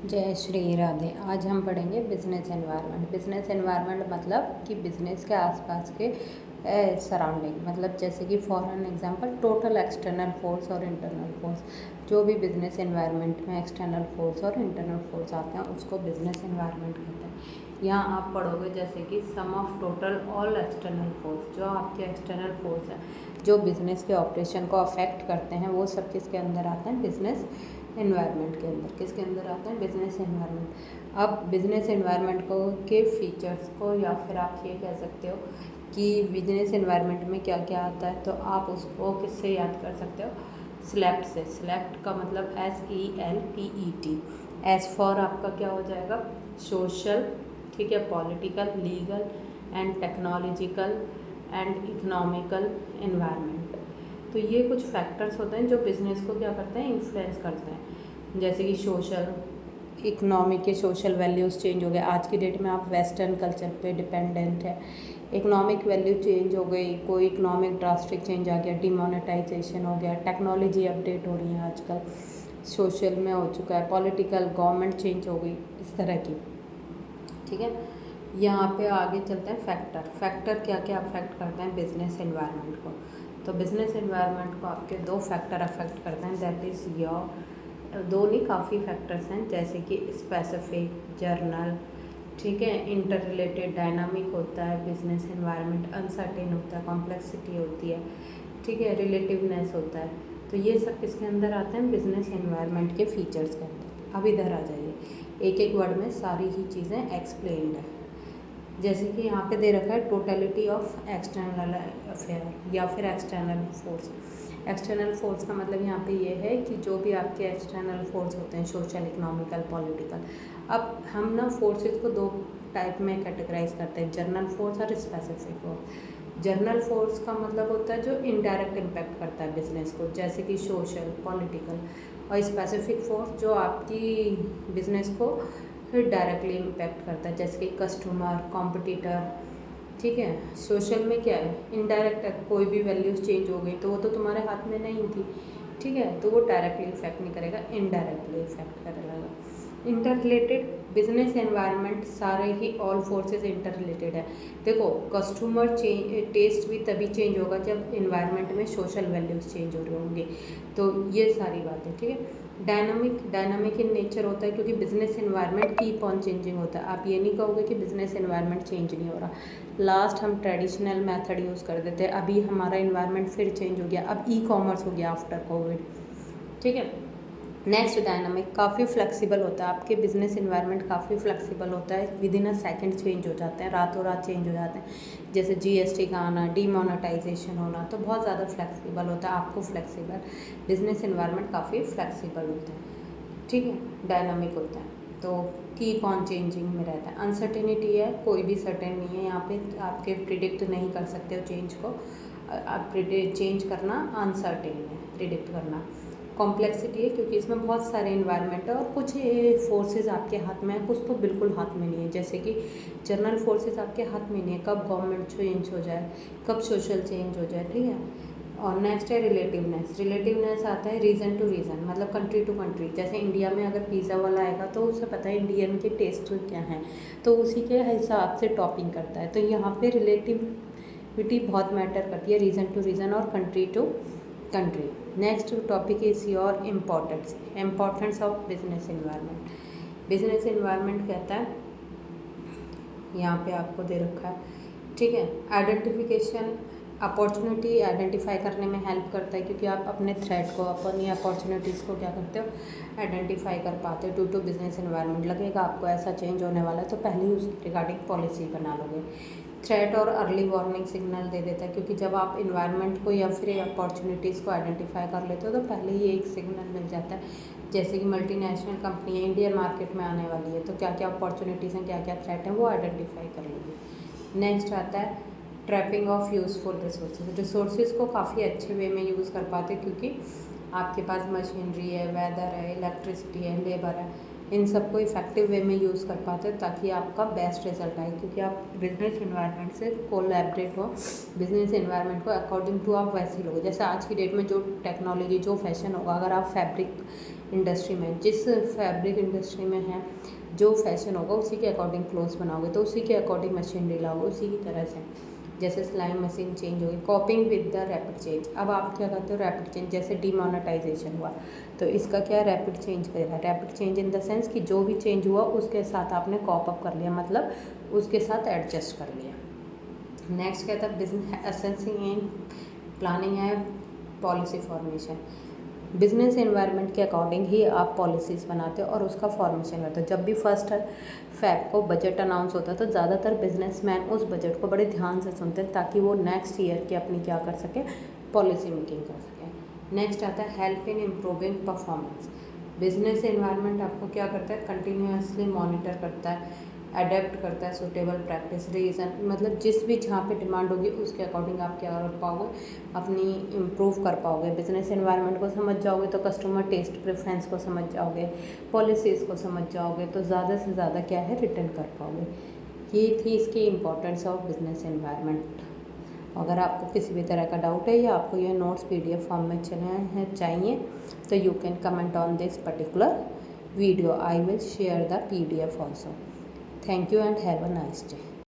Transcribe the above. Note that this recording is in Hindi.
जय श्री राधे। आज हम पढ़ेंगे बिजनेस एनवायरनमेंट। बिजनेस एनवायरनमेंट मतलब कि बिजनेस के आसपास के सराउंडिंग, मतलब जैसे कि for an example total external force और इंटरनल फोर्स। जो भी बिजनेस एनवायरनमेंट में एक्सटर्नल फोर्स और इंटरनल फोर्स आते हैं उसको बिजनेस एनवायरनमेंट कहते हैं। यहाँ आप पढ़ोगे जैसे कि sum of total all external force, जो आपके एक्सटर्नल फोर्स हैं जो बिजनेस के ऑपरेशन को अफेक्ट करते हैं, वो सब किसके अंदर आते हैं? बिजनेस एनवायरनमेंट के अंदर। किसके अंदर आते हैं? Business environment. अब बिजनेस एनवायरनमेंट को के फीचर्स को, या फिर आप ये कह सकते हो कि बिजनेस एनवायरनमेंट में क्या क्या आता है, तो आप उसको किससे याद कर सकते हो? स्लेप्ट से। स्लेप्ट का मतलब SELPET। एस फॉर आपका क्या हो जाएगा? सोशल, ठीक है, political, legal and technological and economical environment. तो ये कुछ फैक्टर्स होते हैं जो बिज़नेस को क्या करते हैं? इन्फ्लुएंस करते हैं। जैसे कि सोशल, इकोनॉमिक के सोशल वैल्यूज़ चेंज हो गए। आज की डेट में आप वेस्टर्न कल्चर पे डिपेंडेंट है। इकोनॉमिक वैल्यू चेंज हो गई, कोई इकोनॉमिक ड्रास्टिक चेंज आ गया, डिमोनेटाइजेशन हो गया, टेक्नोलॉजी अपडेट हो रही है आजकल, सोशल में हो चुका है, पॉलिटिकल, गवर्नमेंट चेंज हो गई, इस तरह की। ठीक है, यहाँ पे आगे चलते हैं फैक्टर क्या क्या अफेक्ट करते हैं बिजनेस एनवायरनमेंट को। तो बिजनेस एनवायरनमेंट को आपके दो फैक्टर अफेक्ट करते हैं, दैट इज़ योर, दो नहीं काफ़ी फैक्टर्स हैं, जैसे कि स्पेसिफिक, जर्नल, ठीक है, इंटर रिलेटेड, डायनामिक होता है बिजनेस एनवायरनमेंट, अनसर्टेन होता है, कॉम्प्लेक्सिटी होती है, ठीक है, रिलेटिवनेस होता है। तो ये सब किसके अंदर आते हैं? बिजनेस एनवायरनमेंट के फीचर्स के अंदर। अब इधर आ जाइए, एक एक वर्ड में सारी ही चीज़ें एक्सप्लेन्ड है। जैसे कि यहाँ पे दे रखा है टोटलिटी ऑफ एक्सटर्नल अफेयर या फिर एक्सटर्नल फोर्स। एक्सटर्नल फोर्स का मतलब यहाँ पे ये है कि जो भी आपके एक्सटर्नल फोर्स होते हैं, सोशल, इकोनॉमिकल, पॉलिटिकल। अब हम ना फोर्सेस को दो टाइप में कैटेगराइज करते हैं, जर्नल फोर्स और स्पेसिफिक फोर्स। जर्नल फोर्स का मतलब होता है जो इनडायरेक्ट इम्पैक्ट करता है बिजनेस को, जैसे कि सोशल, पॉलिटिकल, और स्पेसिफिक फोर्स जो आपकी बिजनेस को फिर डायरेक्टली इम्पैक्ट करता है, जैसे कि कस्टमर, कॉम्पिटिटर, ठीक है। सोशल में क्या है? इनडायरेक्ट है, कोई भी वैल्यूज़ चेंज हो गई तो वो तो तुम्हारे हाथ में नहीं थी, ठीक है, तो वो डायरेक्टली इफेक्ट नहीं करेगा, इनडायरेक्टली इफेक्ट करेगा। इंटर रिलेटेड बिजनेस एनवायरनमेंट, सारे ही ऑल फोर्सेस इंटर रिलेटेड है। देखो, कस्टमर टेस्ट भी तभी चेंज होगा जब इन्वायरमेंट में सोशल वैल्यूज़ चेंज हो रही होंगी, तो ये सारी बातें, ठीक है। डायनामिक इन नेचर होता है क्योंकि business environment keep on changing होता है। आप ये नहीं कहोगे कि बिजनेस एनवायरनमेंट चेंज नहीं हो रहा। लास्ट हम ट्रेडिशनल मेथड यूज़ करते थे, अभी हमारा इन्वायरमेंट फिर चेंज हो गया, अब ई-कॉमर्स हो गया आफ्टर कोविड, ठीक है। नेक्स्ट, डायनामिक, काफ़ी फ्लेक्सिबल होता है। आपके बिजनेस एनवायरनमेंट काफ़ी फ्लेक्सिबल होता है, with in a second change हो जाते हैं, रातों रात चेंज हो जाते हैं। जैसे GST का आना, डीमोनेटाइजेशन होना, तो बहुत ज़्यादा फ्लेक्सिबल होता है। आपको फ्लेक्सिबल बिजनेस एनवायरनमेंट काफ़ी फ्लेक्सिबल होता है, ठीक है, डायनामिक होता है, तो कीप ऑन चेंजिंग में रहता है। अनसर्टेनिटी है, कोई भी सर्टेन नहीं है यहाँ पे, आपके प्रिडिक्ट नहीं कर सकते हो चेंज को। आप चेंज करना अनसर्टेन है, प्रिडिक्ट करना। कॉम्प्लेक्सिटी है क्योंकि इसमें बहुत सारे इन्वायरमेंट है और कुछ फोर्सेस आपके हाथ में है, कुछ तो बिल्कुल हाथ में नहीं है। जैसे कि जनरल फोर्सेस आपके हाथ में नहीं है, कब गवर्नमेंट चेंज हो जाए, कब सोशल चेंज हो जाए, ठीक है। और नेक्स्ट है रिलेटिवनेस। रिलेटिवनेस आता है रीजन टू रीजन, मतलब कंट्री टू कंट्री। जैसे इंडिया में अगर पिज़्ज़ा वाला आएगा तो उसे पता है इंडियन के टेस्ट क्या हैं, तो उसी के हिसाब से टॉपिंग करता है। तो यहाँ पे रिलेटिविटी बहुत मैटर करती है, रीजन टू रीजन और country to country. Next topic is your importance of business environment. Business environment कहता है, यहाँ पे आपको दे रखा है, ठीक है, आइडेंटिफिकेशन, अपॉर्चुनिटी आइडेंटिफाई करने में हेल्प करता है क्योंकि आप अपने थ्रेट को, अपनी अपॉर्चुनिटीज़ को क्या करते हो? आइडेंटिफाई कर पाते हो। ड्यू टू बिजनेस एनवायरनमेंट लगेगा आपको ऐसा चेंज होने वाला है तो पहले ही उसकी रिगार्डिंग पॉलिसी बना लोगे। थ्रेट और अर्ली वार्निंग सिग्नल दे देता है क्योंकि जब आप इन्वायरमेंट को या फिर अपॉर्चुनिटीज़ को आइडेंटिफाई कर लेते हो तो पहले ही एक सिग्नल मिल जाता है। जैसे कि मल्टीनेशनल कंपनी इंडियन मार्केट में आने वाली है तो क्या क्या अपॉर्चुनिटीज़ हैं, क्या क्या थ्रेट हैं, वो आइडेंटिफाई कर लेंगे। नेक्स्ट आता है ट्रैपिंग ऑफ यूज़फुल रिसोर्सेज को काफ़ी अच्छे वे में यूज़ कर पाते क्योंकि आपके पास मशीनरी है, वेदर है, इलेक्ट्रिसिटी है, लेबर है, इन सबको इफेक्टिव वे में यूज़ कर पाते हैं ताकि आपका बेस्ट रिजल्ट आए, क्योंकि आप बिजनेस एनवायरनमेंट से कोलैबोरेट हो, बिजनेस एनवायरनमेंट को अकॉर्डिंग टू आप वैसे ही लोगे। जैसे आज की डेट में जो टेक्नोलॉजी, जो फैशन होगा, अगर आप फैब्रिक इंडस्ट्री में, जिस फैब्रिक इंडस्ट्री में है जो फैशन होगा उसी के अकॉर्डिंग क्लोथ्स बनाओगे तो उसी के अकॉर्डिंग मशीनरी लाओगे, उसी की तरह से जैसे सिलाई मशीन चेंज होगी, कॉपिंग विद द रैपिड चेंज। अब आप क्या करते हो, रैपिड चेंज, जैसे डीमोनेटाइजेशन हुआ तो इसका क्या रैपिड चेंज करेगा, rapid change in the sense कि जो भी चेंज हुआ उसके साथ आपने कॉप अप कर लिया, मतलब उसके साथ एडजस्ट कर लिया। नेक्स्ट क्या था, बिजनेस असेसिंग एंड प्लानिंग है पॉलिसी फॉर्मेशन। बिजनेस एनवायरनमेंट के अकॉर्डिंग ही आप पॉलिसीज़ बनाते हो और उसका फॉर्मेशन करते हो। जब भी फर्स्ट फैब को बजट अनाउंस होता है तो ज़्यादातर बिजनेसमैन उस बजट को बड़े ध्यान से सुनते हैं ताकि वो नेक्स्ट ईयर की अपनी क्या कर सकें, पॉलिसी मेकिंग कर सकें। नेक्स्ट आता है help in improving performance. Business environment आपको क्या करता है, कंटिन्यूसली मॉनिटर करता है, अडेप्ट करता है सूटेबल प्रैक्टिस रीज़न, मतलब जिस भी जहाँ पे डिमांड होगी उसके अकॉर्डिंग आप क्या कर पाओगे, अपनी इम्प्रूव कर पाओगे। बिजनेस एनवायरनमेंट को समझ जाओगे तो कस्टमर टेस्ट प्रेफरेंस को समझ जाओगे, पॉलिसीज़ को समझ जाओगे तो ज़्यादा से ज़्यादा क्या है, रिटर्न कर पाओगे। ये थी इसकी इम्पोर्टेंस ऑफ बिजनेस एनवायरनमेंट। अगर आपको किसी भी तरह का डाउट है या आपको ये नोट्स PDF फॉर्म में चाहिए तो you can comment on this particular video. I will share the PDF also. Thank you and have a nice day.